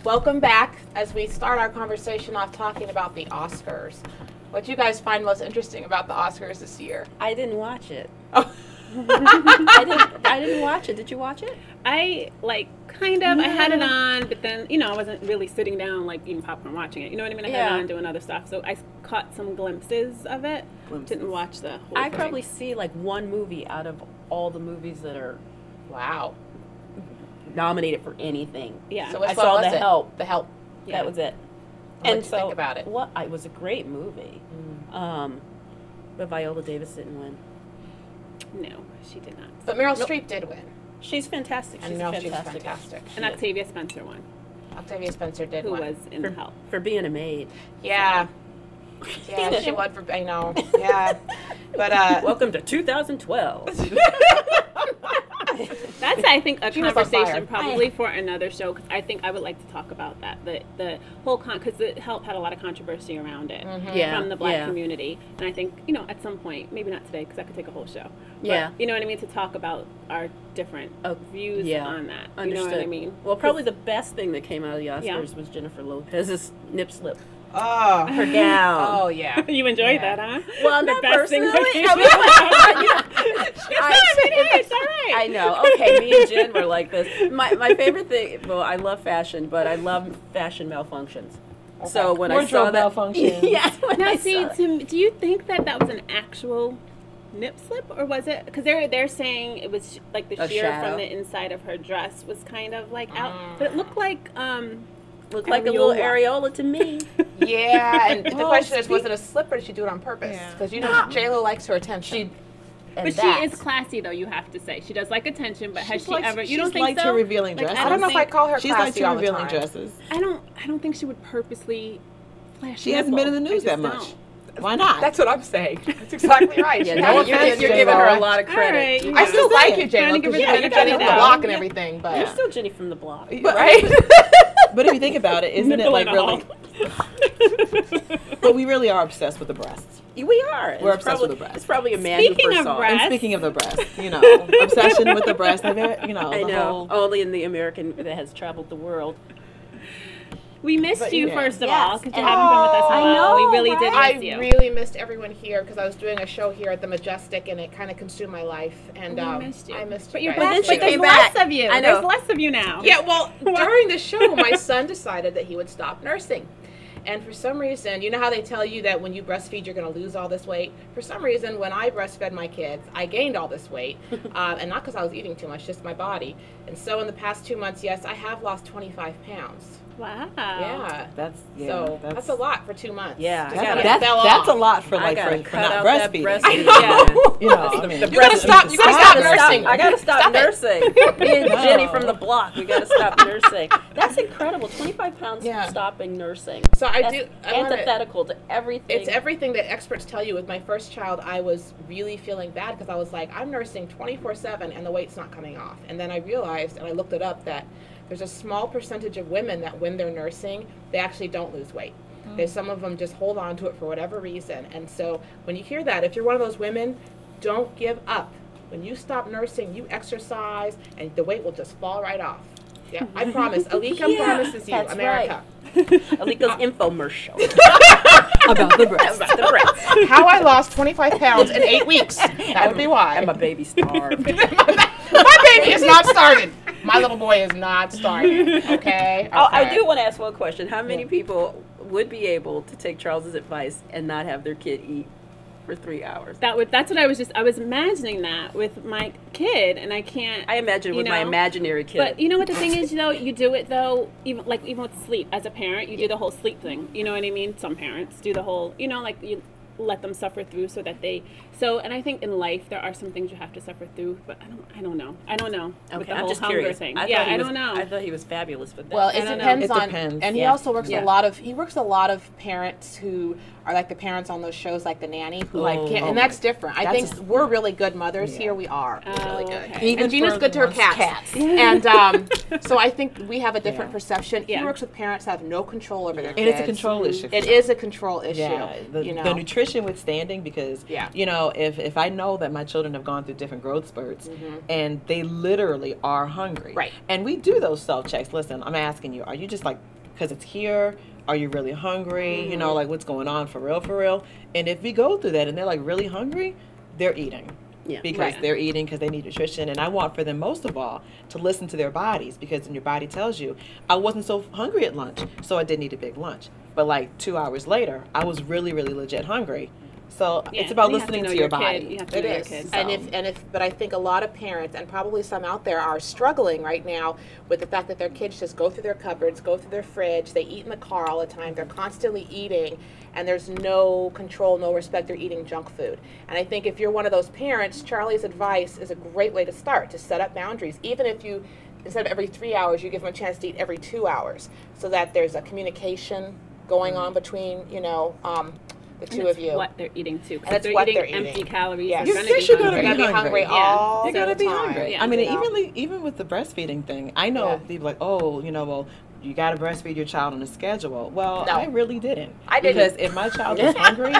Welcome back as we start our conversation off talking about the Oscars. What do you guys find most interesting about the Oscars this year? I didn't watch it. Oh. I didn't watch it. Did you watch it? I kind of. I had it on, but then I wasn't really sitting down like eating popcorn watching it. You know what I mean? I had it on doing other stuff, so I caught some glimpses of it. Didn't watch the whole I thing. probably see like one movie out of all the movies that are nominated for anything. Yeah. So which I one saw was The it? Help. The Help. Yeah. That was it. What did you think about it? Well, it was a great movie. But Viola Davis didn't win. No, she did not. But Meryl Streep did win. She's fantastic. She's fantastic. And Octavia Spencer won. Octavia Spencer did who win. was in The Help. For being a maid. Yeah. Yeah, she won for, I know. Yeah. But, welcome to 2012. That's, I think, a conversation fire. probably for another show, because I think I would like to talk about that. The whole because The Help had a lot of controversy around it from the Black community. And I think, at some point, maybe not today, because that could take a whole show. But, you know what I mean? To talk about our different views on that. Understood. You know what I mean? Well, probably the best thing that came out of the Oscars was Jennifer Lopez's nip slip. Oh, her gown. Oh, yeah. You enjoyed that, huh? Well, the not best thing personally. It's all right. I know. Okay, me and Jen were like this. My favorite thing. Well, I love fashion, but I love fashion malfunctions. Okay. So when I saw that malfunction, yes. Now, see, do you think that was an actual nip slip, or was it? Because they're saying it was like the sheer from the inside of her dress was kind of like out, but it looked like Looked like a little areola to me. Yeah, and the question is, was it a slip or did she do it on purpose? Because J-Lo likes her attention. But she is classy, though, you have to say. She does like attention, but has she ever? You don't think so? She's liked her revealing dresses. I don't know if I call her she's classy liked all her the revealing time. dresses. I don't think she would purposely flash. She hasn't been in the news that much. Don't. Why not? That's what I'm saying. That's exactly right. Yeah, you're giving her a lot of credit. Right, I still like you, J-Lo, because you're Jenny from the block and everything. But you're still Jenny from the block, right? But if you think about it, isn't it like really? But we really are obsessed with the breasts. We are. We're obsessed with the breasts. It's probably a man who first saw it. And speaking of the breast, obsession with the breast. I know. Only in the American that has traveled the world. We missed you, first of all, because you haven't been with us in a while. I know, we really did miss you. I really missed everyone here because I was doing a show here at the Majestic, and it kind of consumed my life. And we missed you. I missed but you. But then she came less back. of you. I know. There's less of you now. Yeah, well, during the show, my son decided that he would stop nursing. And for some reason, you know how they tell you that when you breastfeed, you're going to lose all this weight? For some reason, when I breastfed my kids, I gained all this weight. And not because I was eating too much, just my body. And so in the past 2 months, yes, I have lost 25 pounds. Wow. Yeah. That's a lot for 2 months. Yeah. That's a lot for not breastfeeding. I know. You gotta stop nursing. I gotta stop nursing. Me and Jenny from the block, we gotta stop nursing. That's incredible. 25 pounds from stopping nursing. So That's antithetical to everything. It's everything that experts tell you. With my first child, I was really feeling bad because I was like, I'm nursing 24/7 and the weight's not coming off. And then I realized, and I looked it up, that there's a small percentage of women that when they're nursing, they actually don't lose weight. There's some of them just hold on to it for whatever reason. And so when you hear that, if you're one of those women, don't give up. When you stop nursing, you exercise, and the weight will just fall right off. Yeah, I promise. Alika promises you, America. Right. Alika's infomercial. About the breast. How I lost 25 pounds in 8 weeks. That would be why. And my baby starved. My baby is not starving. My little boy is not starving. Okay? I do want to ask one question. How many people would be able to take Charles's advice and not have their kid eat for 3 hours? That's what I was imagining that with my kid, and I can't. I imagine with my imaginary kid. But you know what the thing is, though, you do it though, even with sleep. As a parent, you do the whole sleep thing. You know what I mean? Some parents do the whole, like you let them suffer through so that they. And I think in life there are some things you have to suffer through, but I don't know. Okay, with the I'm whole just hunger curious. thing. I don't know. I thought he was fabulous with that. Well, it depends on, and he also works with he works with a lot of parents who are like the parents on those shows like The Nanny who can't, and that's different. I think we're really good mothers here. We are really good. Okay. And Gina's good to her cats. And so I think we have a different perception. He works with parents that have no control over their kids. And it's a control issue. It is a control issue. Yeah, the condition withstanding because, you know, if I know that my children have gone through different growth spurts and they literally are hungry. Right. And we do those self-checks. Listen, I'm asking you, are you just like, because it's here? Are you really hungry? You know, like what's going on for real, for real? And if we go through that and they're like really hungry, they're eating. Yeah. Because they're eating because they need nutrition. And I want for them most of all to listen to their bodies, because when your body tells you, I wasn't so hungry at lunch, so I didn't eat a big lunch. But like 2 hours later, I was really, really legit hungry. So it's about listening to your body. You have to know your kid. But I think a lot of parents, and probably some out there, are struggling right now with the fact that their kids just go through their cupboards, go through their fridge, they eat in the car all the time, they're constantly eating, and there's no control, no respect, they're eating junk food. And I think if you're one of those parents, Charlie's advice is a great way to start, to set up boundaries. Even if you, instead of every 3 hours, you give them a chance to eat every 2 hours, so that there's a communication going on between, you know, the two of you. What they're eating too. And it's they're what eating they're eating. empty calories. Yes. You're going to be hungry all the time. You're going to be hungry. Yeah. I mean, even with the breastfeeding thing, I know people like, oh, you know, well, you got to breastfeed your child on a schedule. Well, no. I really didn't. I didn't. Because if my child was hungry,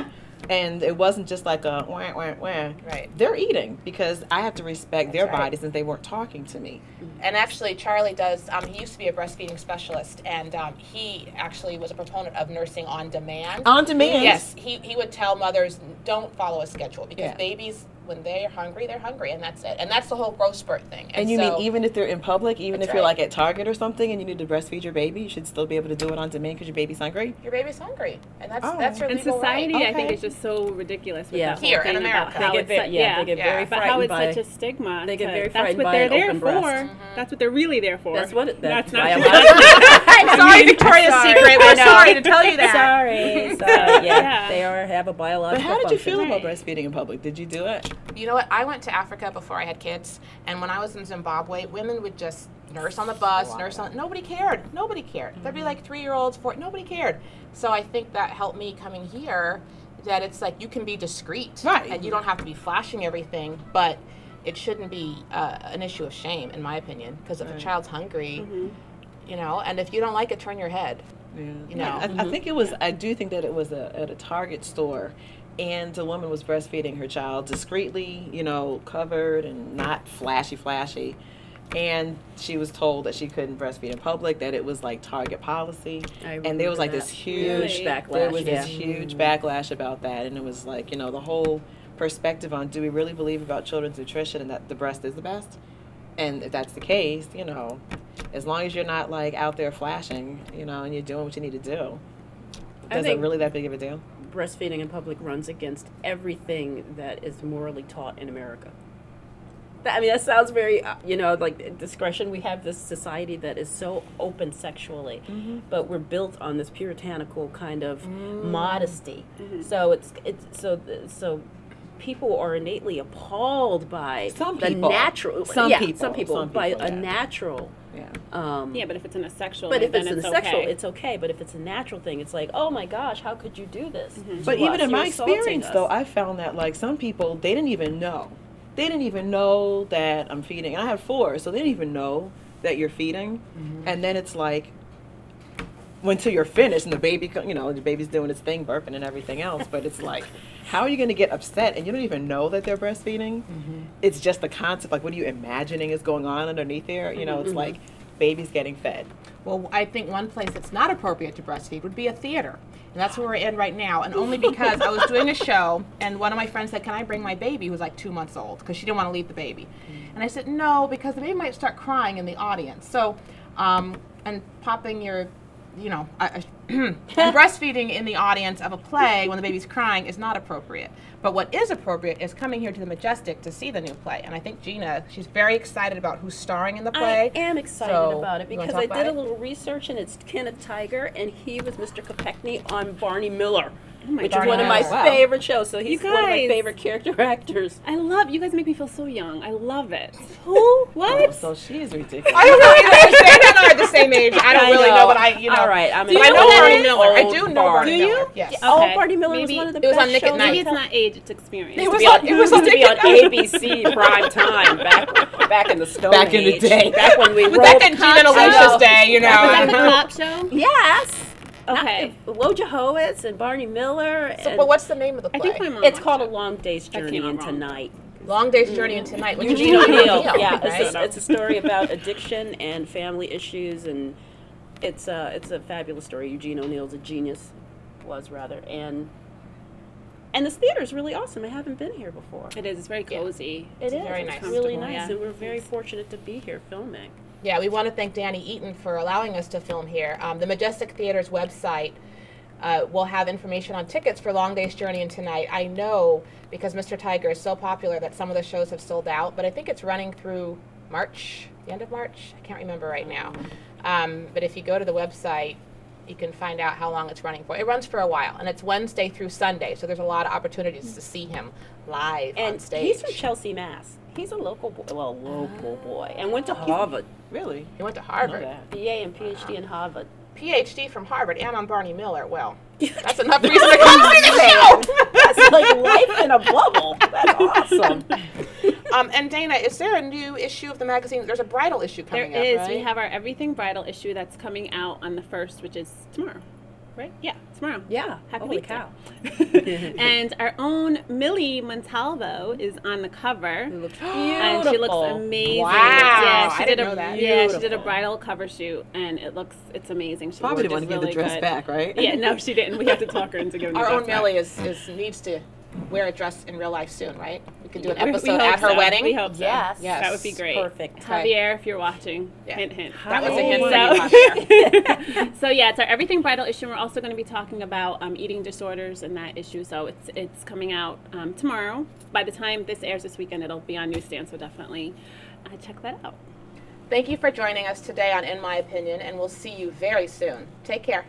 and it wasn't just like a wah, wah, wah. Right. They're eating because I have to respect their bodies since they weren't talking to me. And actually, Charlie does, he used to be a breastfeeding specialist, and he actually was a proponent of nursing on demand. On demand? Yes. He would tell mothers, don't follow a schedule, because babies, when they're hungry, and that's it. And that's the whole growth spurt thing. And you mean even if they're in public, even if you're like at Target or something and you need to breastfeed your baby, you should still be able to do it on demand because your baby's hungry? Your baby's hungry. And that's your and legal society, right. I think, is just so ridiculous with that whole here thing in America. about how it's they get very but how it's by, such a stigma. They get very that's frightened what by they're an there open for. breast. That's what they're really there for. That's what that's not I'm sorry, Victoria's Secret. We're sorry to tell you that. Sorry. They have a biological But how did you feel function. about breastfeeding in public? Did you do it? You know what? I went to Africa before I had kids, and when I was in Zimbabwe, women would just nurse on the bus, nobody cared. Nobody cared. There'd be like 3-year-olds, nobody cared. So I think that helped me coming here, that it's like you can be discreet, and you don't have to be flashing everything, but it shouldn't be an issue of shame, in my opinion, because if a child's hungry, you know, and if you don't like it, turn your head. Yeah. You know, I think it was. I do think that it was at a Target store, and the woman was breastfeeding her child discreetly, you know, covered and not flashy, and she was told that she couldn't breastfeed in public, that it was like Target policy, and there was like this huge backlash. There was this huge backlash about that, and it was like, you know, the whole perspective on, do we really believe about children's nutrition and that the breast is the best? And if that's the case, you know, as long as you're not like out there flashing, you know, and you're doing what you need to do, is it really that big of a deal? Breastfeeding in public runs against everything that is morally taught in America. I mean, that sounds very, you know, like discretion. We have this society that is so open sexually, but we're built on this puritanical kind of modesty. So so people are innately appalled by the natural. Some people by a natural. But if it's in a sexual, but if then it's in a okay. sexual, it's okay. But if it's a natural thing, it's like, oh my gosh, how could you do this? But even in my experience, though, I found that like some people, they didn't even know. They didn't even know that I'm feeding. And I have 4, so they didn't even know that you're feeding. And then it's like, until you're finished and the baby, you know, the baby's doing its thing, burping and everything else. But it's like, how are you going to get upset and you don't even know that they're breastfeeding? It's just the concept, like, what are you imagining is going on underneath there? You know, it's like baby's getting fed. Well, I think one place that's not appropriate to breastfeed would be a theater. And that's where we're in right now. And only because I was doing a show, and one of my friends said, can I bring my baby, who was like 2 months old, because she didn't want to leave the baby. And I said, no, because the baby might start crying in the audience. So, and popping your, you know, and breastfeeding in the audience of a play when the baby's crying is not appropriate. But what is appropriate is coming here to the Majestic to see the new play. And I think Gina, she's very excited about who's starring in the play. I am excited about it because I did a little research, and it's Kenneth Tiger, and he was Mr. Kopechne on Barney Miller, which is one of my favorite shows. So he's one of my favorite character actors. I love, you guys make me feel so young. I love it. Who? What? Oh, so she is ridiculous. I don't really understand. I know at the same age. I don't really know, but I, you know. All right, but I know Barney Miller. I do know Barney Miller. Do you? Yes. Oh, Barney Miller was one of the best on Nick at shows. Night. Maybe it's not age, it's experience. It was on ABC prime time back in the Stone Back in the day. Back when we was back in Gina and Alicia's day, you know. Was that the cop show? Yes. Okay. Woja Howitz and Barney Miller. So, but what's the name of the play? I think my mom It's watched called it. A Long Day's Journey into Night. Long Day's Journey into Night. With Eugene O'Neill. right? Yeah, it's a story about addiction and family issues, and it's a fabulous story. Eugene O'Neill's a genius, and this theater is really awesome. I haven't been here before. It is. It's very cozy. It is. very It's nice. really nice, Yeah. and we're very fortunate to be here filming. Yeah, we want to thank Danny Eaton for allowing us to film here. The Majestic Theater's website will have information on tickets for Long Day's Journey into Night. I know, because Mr. Tiger is so popular, that some of the shows have sold out, but I think it's running through March, the end of March. I can't remember right now. But if you go to the website, you can find out how long it's running for. It runs for a while, and it's Wednesday through Sunday, so there's a lot of opportunities to see him live on stage. He's from Chelsea, Mass. He's a local boy, and went to Harvard. Really? He went to Harvard. BA and PhD in Harvard. PhD from Harvard, and on Barney Miller. Well, that's enough reason to come to the show. That's like life in a bubble. That's awesome. And Dana, is there a new issue of the magazine? There's a bridal issue coming There is. up, right? We have our Everything Bridal issue that's coming out on the 1st, which is tomorrow. Right? Yeah, tomorrow. Yeah. Happy Holy birthday. cow. And our own Millie Montalvo is on the cover. It looks beautiful. And she looks amazing. Wow. Yeah, I didn't know that. Yeah, she did a Beautiful. bridal cover shoot, and it's amazing. She Probably didn't wore want to just give the really dress good. back, right? Yeah, no, she didn't. We had to talk her into giving the Our dress own back. Millie needs to wear a dress in real life soon, right? We could do an We episode hope at her so. wedding. We hope so. Yes. Yes. That would be great. Perfect. Javier, if you're watching, Yeah. hint, hint. That was a Hi. hint. So, So yeah, it's our Everything Bridal issue. We're also going to be talking about eating disorders in that issue. So it's coming out tomorrow. By the time this airs this weekend, it'll be on newsstand. So definitely check that out. Thank you for joining us today on In My Opinion, and we'll see you very soon. Take care.